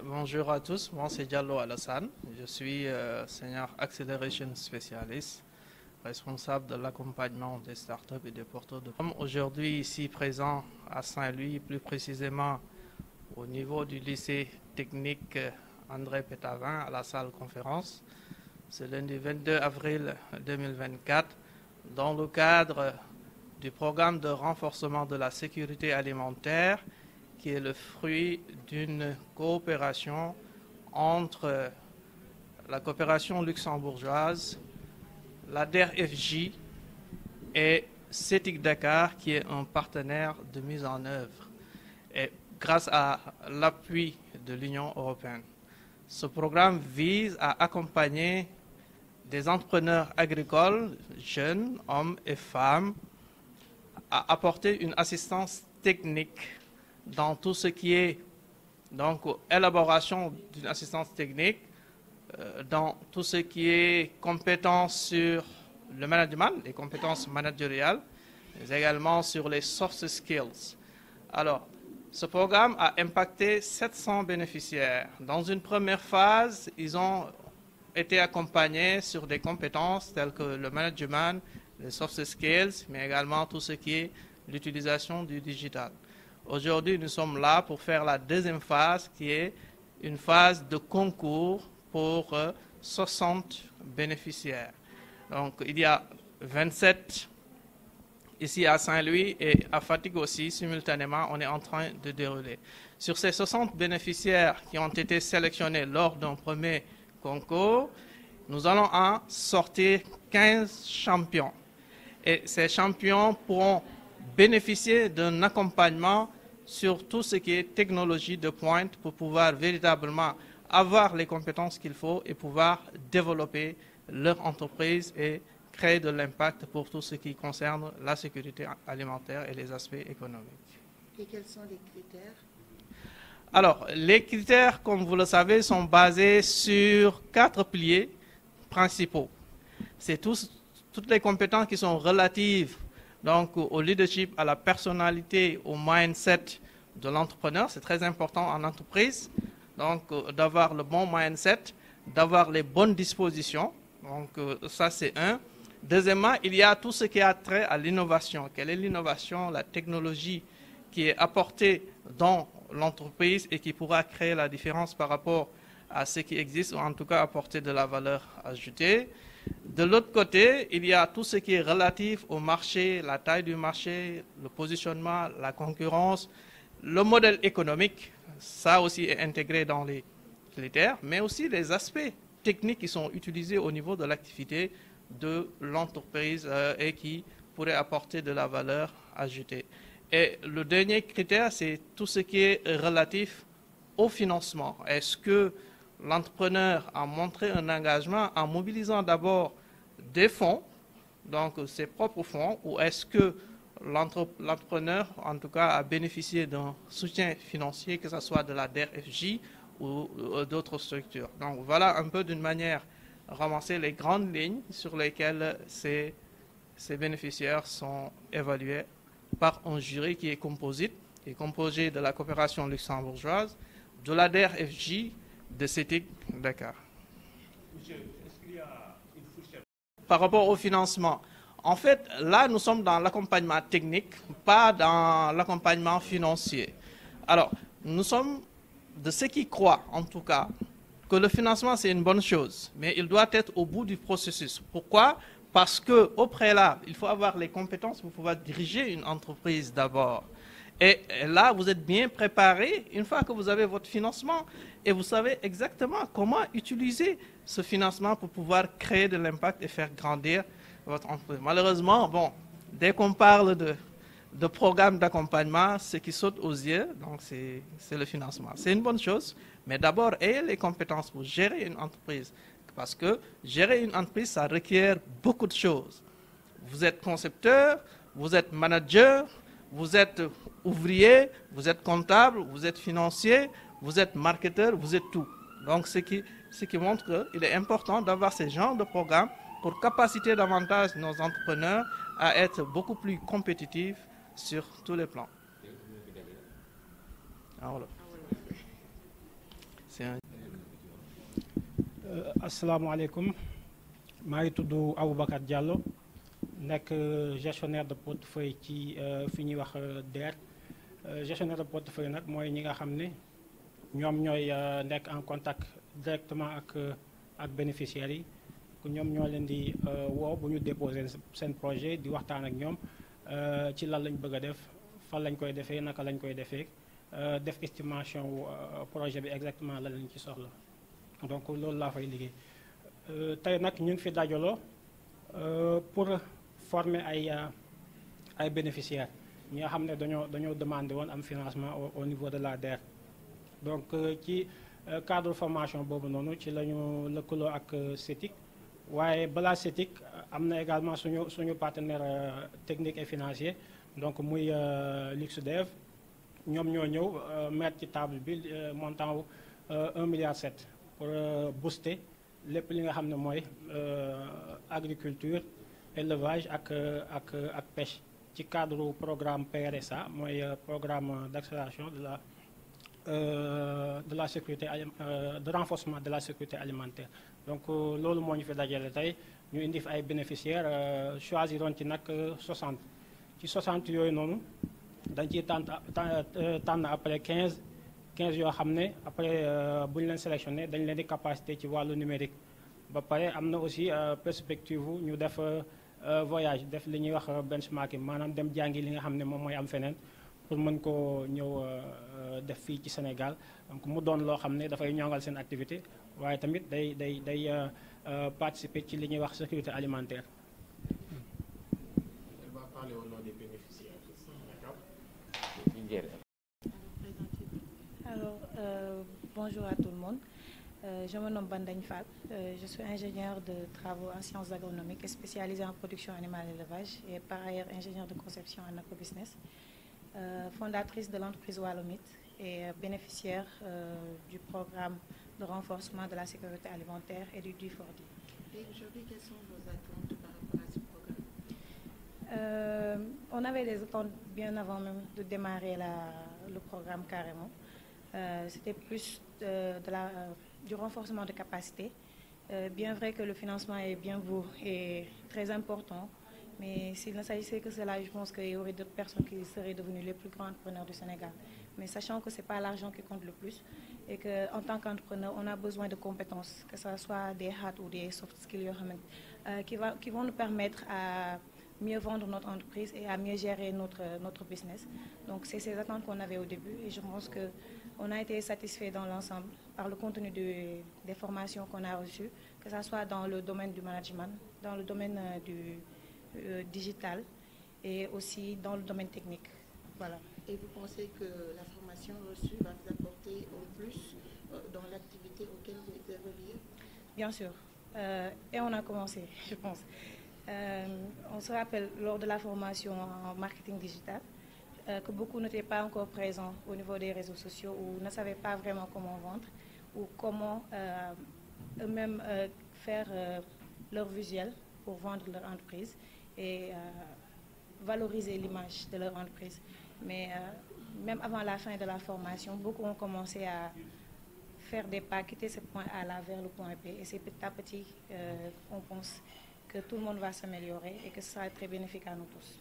Bonjour à tous, moi c'est Diallo Alassane, je suis Senior Acceleration Specialist, responsable de l'accompagnement des startups et des porteurs de projets. Aujourd'hui ici présent à Saint-Louis, plus précisément au niveau du lycée technique André Pétavin à la salle conférence. C'est lundi 22 avril 2024 dans le cadre du programme de renforcement de la sécurité alimentaire qui est le fruit d'une coopération entre la coopération luxembourgeoise, la DERFJ et CETIC Dakar, qui est un partenaire de mise en œuvre, et grâce à l'appui de l'Union européenne. Ce programme vise à accompagner des entrepreneurs agricoles, jeunes, hommes et femmes, à apporter une assistance technique dans tout ce qui est donc élaboration d'une assistance technique, dans tout ce qui est compétences sur le management, les compétences managériales, mais également sur les soft skills. Alors, ce programme a impacté 700 bénéficiaires. Dans une première phase, ils ont été accompagnés sur des compétences telles que le management, les soft skills, mais également tout ce qui est l'utilisation du digital. Aujourd'hui, nous sommes là pour faire la deuxième phase, qui est une phase de concours pour 60 bénéficiaires. Donc, il y a 27 ici à Saint-Louis et à Fatigue aussi, simultanément, on est en train de dérouler. Sur ces 60 bénéficiaires qui ont été sélectionnés lors d'un premier concours, nous allons en sortir 15 champions. Et ces champions pourront bénéficier d'un accompagnement sur tout ce qui est technologie de pointe pour pouvoir véritablement avoir les compétences qu'il faut et pouvoir développer leur entreprise et créer de l'impact pour tout ce qui concerne la sécurité alimentaire et les aspects économiques. Et quels sont les critères? Alors, les critères, comme vous le savez, sont basés sur 4 piliers principaux. C'est toutes les compétences qui sont relatives donc au leadership, à la personnalité, au mindset de l'entrepreneur. C'est très important en entreprise, donc d'avoir le bon mindset, d'avoir les bonnes dispositions. Donc ça, c'est un. Deuxièmement, il y a tout ce qui a trait à l'innovation. Quelle est l'innovation, la technologie qui est apportée dans l'entreprise et qui pourra créer la différence par rapport à ce qui existe, ou en tout cas apporter de la valeur ajoutée. De l'autre côté, il y a tout ce qui est relatif au marché, la taille du marché, le positionnement, la concurrence, le modèle économique. Ça aussi est intégré dans les critères, mais aussi les aspects techniques qui sont utilisés au niveau de l'activité de l'entreprise et qui pourraient apporter de la valeur ajoutée. Et le dernier critère, c'est tout ce qui est relatif au financement. Est-ce que l'entrepreneur a montré un engagement en mobilisant d'abord des fonds, donc ses propres fonds, ou est-ce que l'entrepreneur, en tout cas, a bénéficié d'un soutien financier, que ce soit de la DERFJ ou d'autres structures. Donc voilà un peu d'une manière ramasser les grandes lignes sur lesquelles ces bénéficiaires sont évalués par un jury qui est composé de la coopération luxembourgeoise, de la DERFJ, de CETIC Dakar. Monsieur, est-ce qu'il y a une fourchette? Par rapport au financement, en fait, là, nous sommes dans l'accompagnement technique, pas dans l'accompagnement financier. Alors, nous sommes de ceux qui croient, en tout cas, que le financement, c'est une bonne chose, mais il doit être au bout du processus. Pourquoi? Parce qu'au préalable, il faut avoir les compétences pour pouvoir diriger une entreprise d'abord. Et là, vous êtes bien préparé une fois que vous avez votre financement et vous savez exactement comment utiliser ce financement pour pouvoir créer de l'impact et faire grandir votre entreprise. Malheureusement, bon, dès qu'on parle de programme d'accompagnement, ce qui saute aux yeux, donc c'est le financement. C'est une bonne chose, mais d'abord, ayez les compétences pour gérer une entreprise. Parce que gérer une entreprise, ça requiert beaucoup de choses. Vous êtes concepteur, vous êtes manager, vous êtes ouvrier, vous êtes comptable, vous êtes financier, vous êtes marketeur, vous êtes tout. Donc, ce qui montre qu'il est important d'avoir ce genre de programme pour capaciter davantage nos entrepreneurs à être beaucoup plus compétitifs sur tous les plans. asalaamaaleykum maa ngi tudd Aboubacar Diallo nekk gestionnaire de portefeuille ci fi ñuy wax DER. Gestionnaire de portefeuille nag mooy ñi nga xam ne ñoom ñooy nekk en contact directement ak bénéficiaires yi ñoom ñoo leen di woo bu ñu déposer seen projet di waxtaan ak ñoom ci lan lañ bëgg a def fan lañ koy defee naka lañ koy defee def estimation projet bi exactement lan lañ ci soxla donc loolu laa fay liggéey tey nag ñu ngi fi dajaloo pour former ay bénéficiaires ñi nga xam ne dañoo demandé woon am financement au niveau de la DER. donc ci cadre formation boobu noonu ci la ñu lëkkaloo ak CETIC waaye balaa CETIC am na également suñu partenaire technique et financier donc muy Luxdev ñoom ñoo ñëw mettre ci table bi montant wu 1,7 milliard pour booster lépp li nga xam ne mooy agriculture élevage ak pêche ci cadre programme PRSA mooy programme d'accélération de la sécurité de renforcement de la sécurité alimentaire. Donc loolu moo ñu fi dajale tey ñu indi fi ay bénéficiaires choisiroon ci nag 60 ci 60 yooyu noonu dañ ciy tànn après 15 yoo xam ne après bu ñu leen sélectionné dañ leen di capacité ci wàllu numérique ba pare am na aussi perspective ñu def voyage def li ñuy wax benchmarking maanaam dem jàngi li nga xam ne moom mooy am feneen pour mën koo ñëw def fii ci Sénégal donc mu doon loo xam ne dafay ñongal seen activité waaye tamit day participer ci li ñuy wax sécurité alimentaire. Elle va parler au nom des bénéficiaires. Alors, bonjour à tout le monde. Je me nomme Bandagne Fall. Je suis ingénieure de travaux en sciences agronomiques et spécialisée en production animale et élevage et par ailleurs ingénieure de conception en agrobusiness. Fondatrice de l'entreprise Wallomite et bénéficiaire du programme de renforcement de la sécurité alimentaire et du DUFORDI. Et aujourd'hui, quelles sont vos attentes par rapport à ce programme? On avait des attentes bien avant même de démarrer le programme carrément. C'était plus du renforcement de capacité. Bien vrai que le financement est bien beau et très important, mais s'il ne s'agissait que cela, je pense qu'il y aurait d'autres personnes qui seraient devenues les plus grands entrepreneurs du Sénégal. Mais sachant que ce n'est pas l'argent qui compte le plus et qu'en tant qu'entrepreneur, on a besoin de compétences, que ce soit des hard ou des soft skills qui vont nous permettre à mieux vendre notre entreprise et à mieux gérer notre business. Donc c'est ces attentes qu'on avait au début et je pense qu'on a été satisfait dans l'ensemble par le contenu des formations qu'on a reçues, que ce soit dans le domaine du management, dans le domaine du digital et aussi dans le domaine technique. Voilà. Et vous pensez que la formation reçue va vous apporter au plus dans l'activité auquel vous êtes relié? Bien sûr. Et on a commencé, je pense. On se rappelle lors de la formation en marketing digital que beaucoup n'étaient pas encore présents au niveau des réseaux sociaux ou ne savaient pas vraiment comment vendre ou comment eux-mêmes faire leur visuel pour vendre leur entreprise et valoriser l'image de leur entreprise. Mais même avant la fin de la formation, beaucoup ont commencé à faire des pas, quitter ce point A là vers le point B. Et c'est petit à petit qu'on pense que tout le monde va s'améliorer et que ce sera très bénéfique à nous tous.